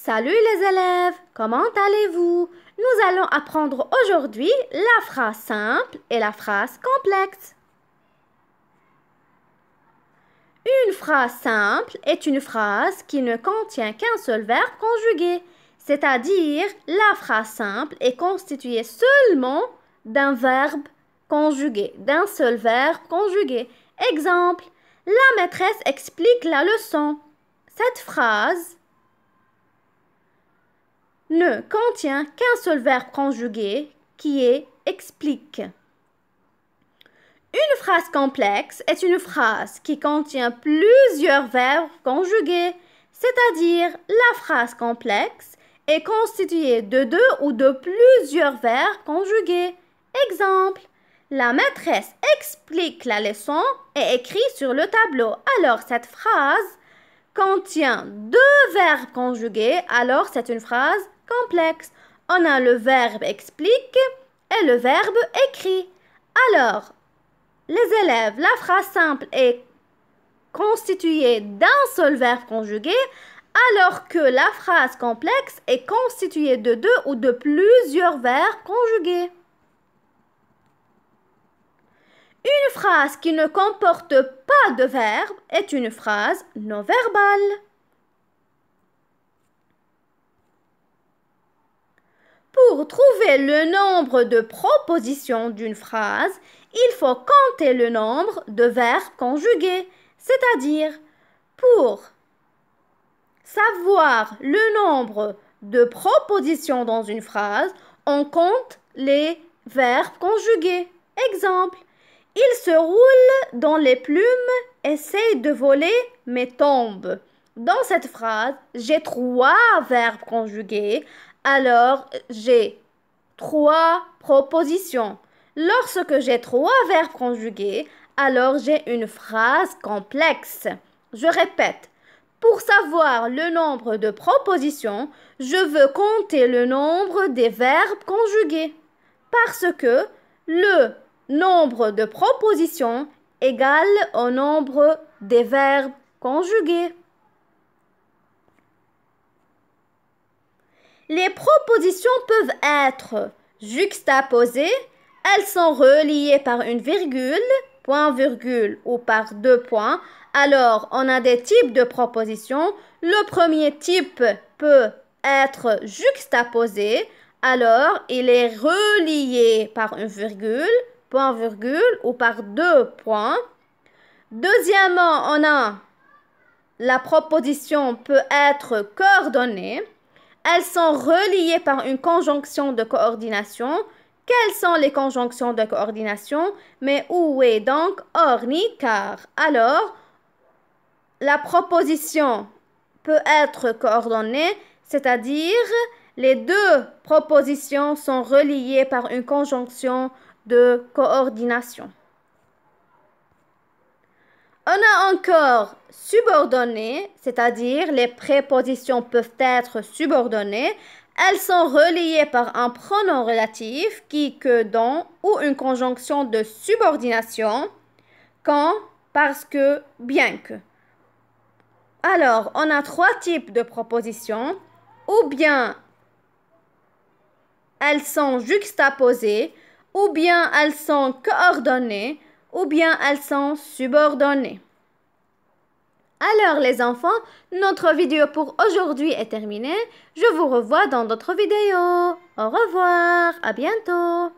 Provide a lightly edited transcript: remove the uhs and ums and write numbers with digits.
Salut les élèves, comment allez-vous? Nous allons apprendre aujourd'hui la phrase simple et la phrase complexe. Une phrase simple est une phrase qui ne contient qu'un seul verbe conjugué, c'est-à-dire la phrase simple est constituée seulement d'un verbe conjugué, d'un seul verbe conjugué. Exemple, la maîtresse explique la leçon. Cette phrase ne contient qu'un seul verbe conjugué qui est explique. Une phrase complexe est une phrase qui contient plusieurs verbes conjugués, c'est-à-dire la phrase complexe est constituée de deux ou de plusieurs verbes conjugués. Exemple, la maîtresse explique la leçon et écrit sur le tableau. Alors cette phrase contient deux verbes conjugués, alors c'est une phrase complexe. On a le verbe explique et le verbe écrit. Alors, les élèves, la phrase simple est constituée d'un seul verbe conjugué, alors que la phrase complexe est constituée de deux ou de plusieurs verbes conjugués. Une phrase qui ne comporte pas de verbe est une phrase non verbale. Pour trouver le nombre de propositions d'une phrase, il faut compter le nombre de verbes conjugués, c'est-à-dire pour savoir le nombre de propositions dans une phrase, on compte les verbes conjugués. Exemple, il se roule dans les plumes, essaye de voler, mais tombe. Dans cette phrase, j'ai trois verbes conjugués, alors j'ai trois propositions. Lorsque j'ai trois verbes conjugués, alors j'ai une phrase complexe. Je répète, pour savoir le nombre de propositions, je veux compter le nombre des verbes conjugués parce que le nombre de propositions égale au nombre des verbes conjugués. Les propositions peuvent être juxtaposées, elles sont reliées par une virgule, point-virgule ou par deux points. Alors, on a des types de propositions. Le premier type peut être juxtaposé, alors il est relié par une virgule, point-virgule ou par deux points. Deuxièmement, on a la proposition peut être coordonnée. Elles sont reliées par une conjonction de coordination. Quelles sont les conjonctions de coordination? Mais où est donc or ni car? Alors, la proposition peut être coordonnée, c'est-à-dire les deux propositions sont reliées par une conjonction de coordination. On a encore subordonné, c'est-à-dire les prépositions peuvent être subordonnées. Elles sont reliées par un pronom relatif qui, que, dont ou une conjonction de subordination quand, parce que, bien que. Alors, on a trois types de propositions. Ou bien elles sont juxtaposées, ou bien elles sont coordonnées, ou bien elles sont subordonnées. Alors les enfants, notre vidéo pour aujourd'hui est terminée. Je vous revois dans d'autres vidéos. Au revoir, à bientôt.